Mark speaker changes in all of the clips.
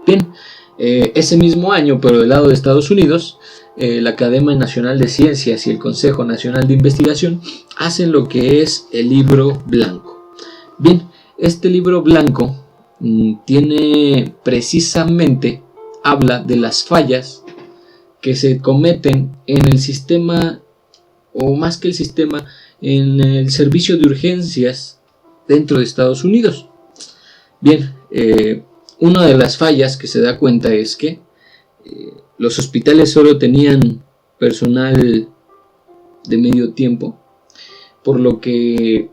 Speaker 1: Bien, ese mismo año, pero del lado de Estados Unidos, la Academia Nacional de Ciencias y el Consejo Nacional de Investigación hacen lo que es el libro blanco. Bien, este libro blanco tiene precisamente, habla de las fallas que se cometen en el sistema, o más que el sistema, en el servicio de urgencias dentro de Estados Unidos. Bien, una de las fallas que se da cuenta es que los hospitales solo tenían personal de medio tiempo, por lo que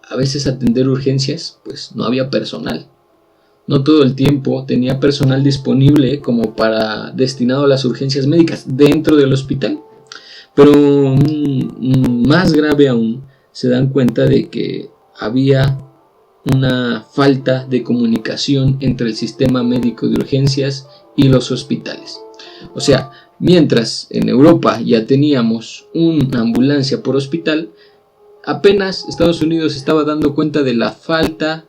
Speaker 1: a veces atender urgencias pues no había personal. No todo el tiempo tenía personal disponible como para destinado a las urgencias médicas dentro del hospital. Pero más grave aún, se dan cuenta de que había una falta de comunicación entre el sistema médico de urgencias y los hospitales. O sea, mientras en Europa ya teníamos una ambulancia por hospital, apenas Estados Unidos estaba dando cuenta de la falta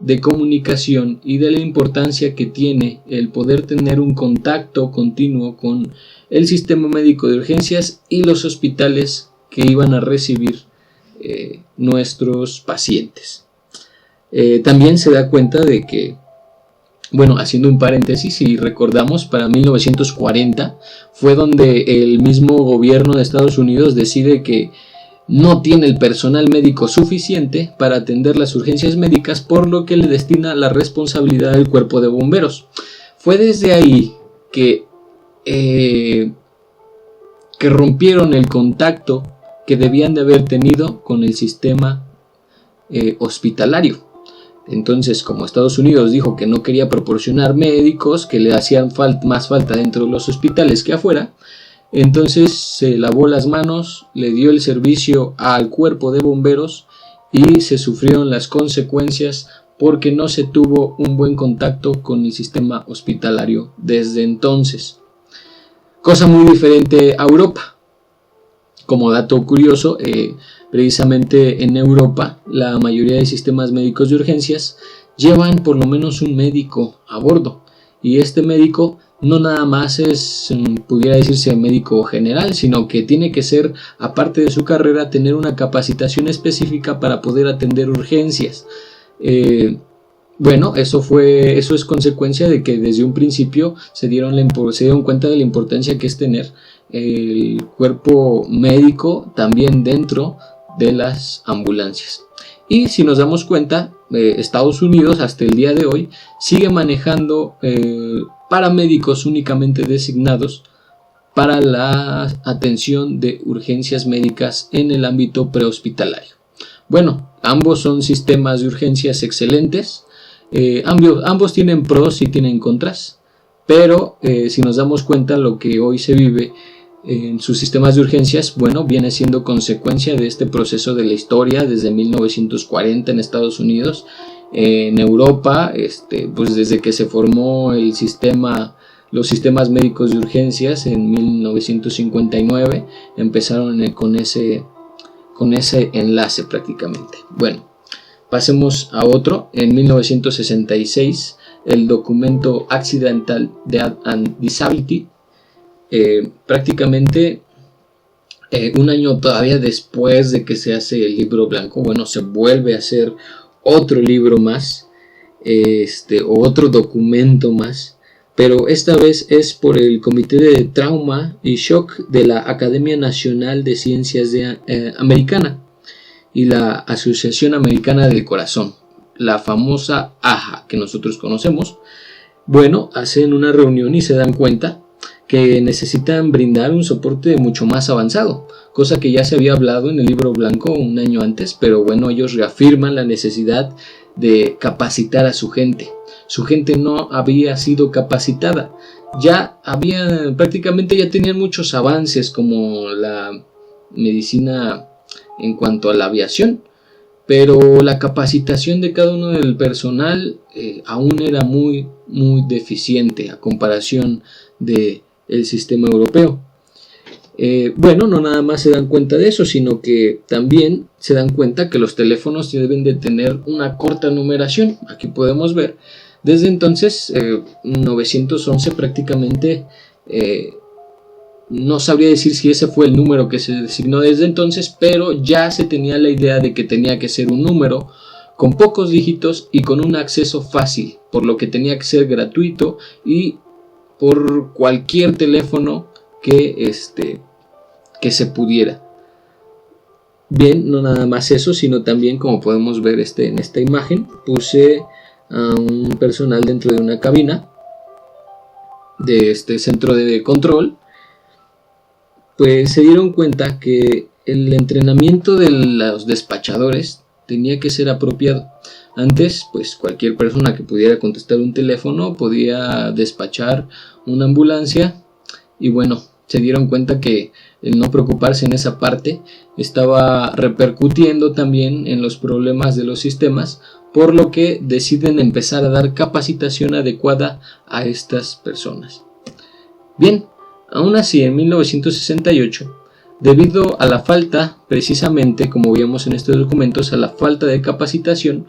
Speaker 1: de comunicación y de la importancia que tiene el poder tener un contacto continuo con el sistema médico de urgencias y los hospitales que iban a recibir nuestros pacientes. También se da cuenta de que, bueno, haciendo un paréntesis, si recordamos, para 1940 fue donde el mismo gobierno de Estados Unidos decide que no tiene el personal médico suficiente para atender las urgencias médicas, por lo que le destina la responsabilidad del cuerpo de bomberos. Fue desde ahí que rompieron el contacto que debían de haber tenido con el sistema hospitalario. Entonces, como Estados Unidos dijo que no quería proporcionar médicos, que le hacían más falta dentro de los hospitales que afuera, entonces se lavó las manos, le dio el servicio al cuerpo de bomberos y se sufrieron las consecuencias porque no se tuvo un buen contacto con el sistema hospitalario desde entonces. Cosa muy diferente a Europa. Como dato curioso, precisamente en Europa la mayoría de sistemas médicos de urgencias llevan por lo menos un médico a bordo, y este médico no nada más es, pudiera decirse, médico general, sino que tiene que ser, aparte de su carrera, tener una capacitación específica para poder atender urgencias. Bueno, eso es consecuencia de que desde un principio se dieron cuenta de la importancia que es tener el cuerpo médico también dentro de las ambulancias. Y si nos damos cuenta, Estados Unidos hasta el día de hoy sigue manejando paramédicos únicamente designados para la atención de urgencias médicas en el ámbito prehospitalario. Bueno, ambos son sistemas de urgencias excelentes, ambos tienen pros y tienen contras, pero si nos damos cuenta, lo que hoy se vive en sus sistemas de urgencias, bueno, viene siendo consecuencia de este proceso de la historia desde 1940 en Estados Unidos. En Europa, pues desde que se formó los sistemas médicos de urgencias en 1959, empezaron con ese enlace prácticamente. Bueno, pasemos a otro. En 1966, el documento Accidental Death and Disability, prácticamente un año todavía después de que se hace el libro blanco, bueno, se vuelve a hacer otro libro más, o otro documento más, pero esta vez es por el Comité de Trauma y Shock de la Academia Nacional de Ciencias Americana y la Asociación Americana del Corazón, la famosa AHA que nosotros conocemos. Bueno, hacen una reunión y se dan cuenta que necesitan brindar un soporte mucho más avanzado, cosa que ya se había hablado en el libro blanco un año antes, pero bueno, ellos reafirman la necesidad de capacitar a su gente. Su gente no había sido capacitada, prácticamente ya tenían muchos avances como la medicina en cuanto a la aviación, pero la capacitación de cada uno del personal aún era muy deficiente a comparación de el sistema europeo. Bueno, no nada más se dan cuenta de eso, sino que también se dan cuenta que los teléfonos deben de tener una corta numeración. Aquí podemos ver Desde entonces, 911 prácticamente, no sabría decir si ese fue el número que se designó desde entonces, pero ya se tenía la idea de que tenía que ser un número con pocos dígitos y con un acceso fácil, por lo que tenía que ser gratuito y por cualquier teléfono que se pudiera. Bien, no nada más eso, sino también, como podemos ver en esta imagen, puse a un personal dentro de una cabina de este centro de control. Pues se dieron cuenta que el entrenamiento de los despachadores tenía que ser apropiado. Antes, pues cualquier persona que pudiera contestar un teléfono podía despachar una ambulancia, y bueno, se dieron cuenta que el no preocuparse en esa parte estaba repercutiendo también en los problemas de los sistemas, por lo que deciden empezar a dar capacitación adecuada a estas personas. Bien, aún así, en 1968, debido a la falta, precisamente como vimos en estos documentos, a la falta de capacitación,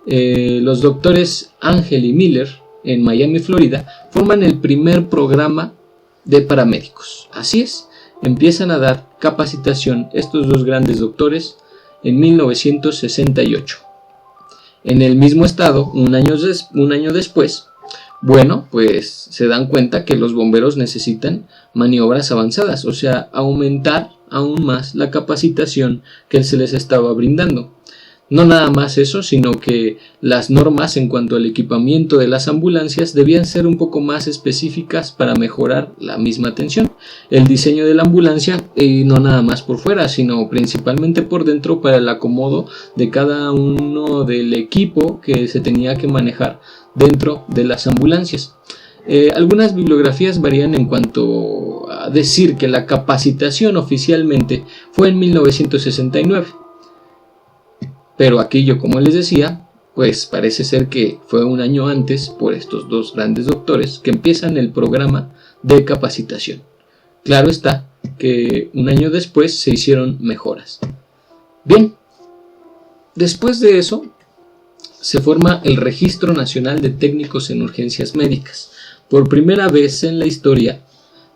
Speaker 1: los doctores Ángel y Miller en Miami, Florida, forman el primer programa de paramédicos. Así es, empiezan a dar capacitación estos dos grandes doctores en 1968. En el mismo estado, un año después, bueno, pues se dan cuenta que los bomberos necesitan maniobras avanzadas, o sea, aumentar aún más la capacitación que se les estaba brindando. No nada más eso, sino que las normas en cuanto al equipamiento de las ambulancias debían ser un poco más específicas para mejorar la misma atención. El diseño de la ambulancia, no nada más por fuera, sino principalmente por dentro, para el acomodo de cada uno del equipo que se tenía que manejar dentro de las ambulancias. Algunas bibliografías varían en cuanto a decir que la capacitación oficialmente fue en 1969. Pero aquello, como les decía, pues parece ser que fue un año antes por estos dos grandes doctores que empiezan el programa de capacitación. Claro está que un año después se hicieron mejoras. Bien, después de eso se forma el Registro Nacional de Técnicos en Urgencias Médicas. Por primera vez en la historia,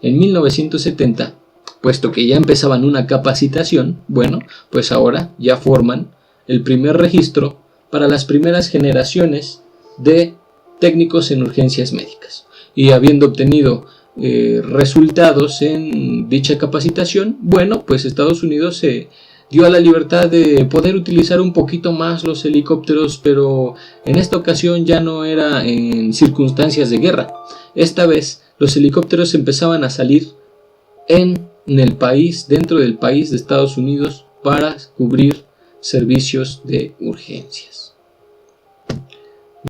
Speaker 1: en 1970, puesto que ya empezaban una capacitación, bueno, pues ahora ya forman el primer registro para las primeras generaciones de técnicos en urgencias médicas. Y habiendo obtenido resultados en dicha capacitación, bueno, pues Estados Unidos se dio a la libertad de poder utilizar un poquito más los helicópteros, pero en esta ocasión ya no era en circunstancias de guerra. Esta vez los helicópteros empezaban a salir en el país, dentro del país de Estados Unidos, para cubrir servicios de urgencias.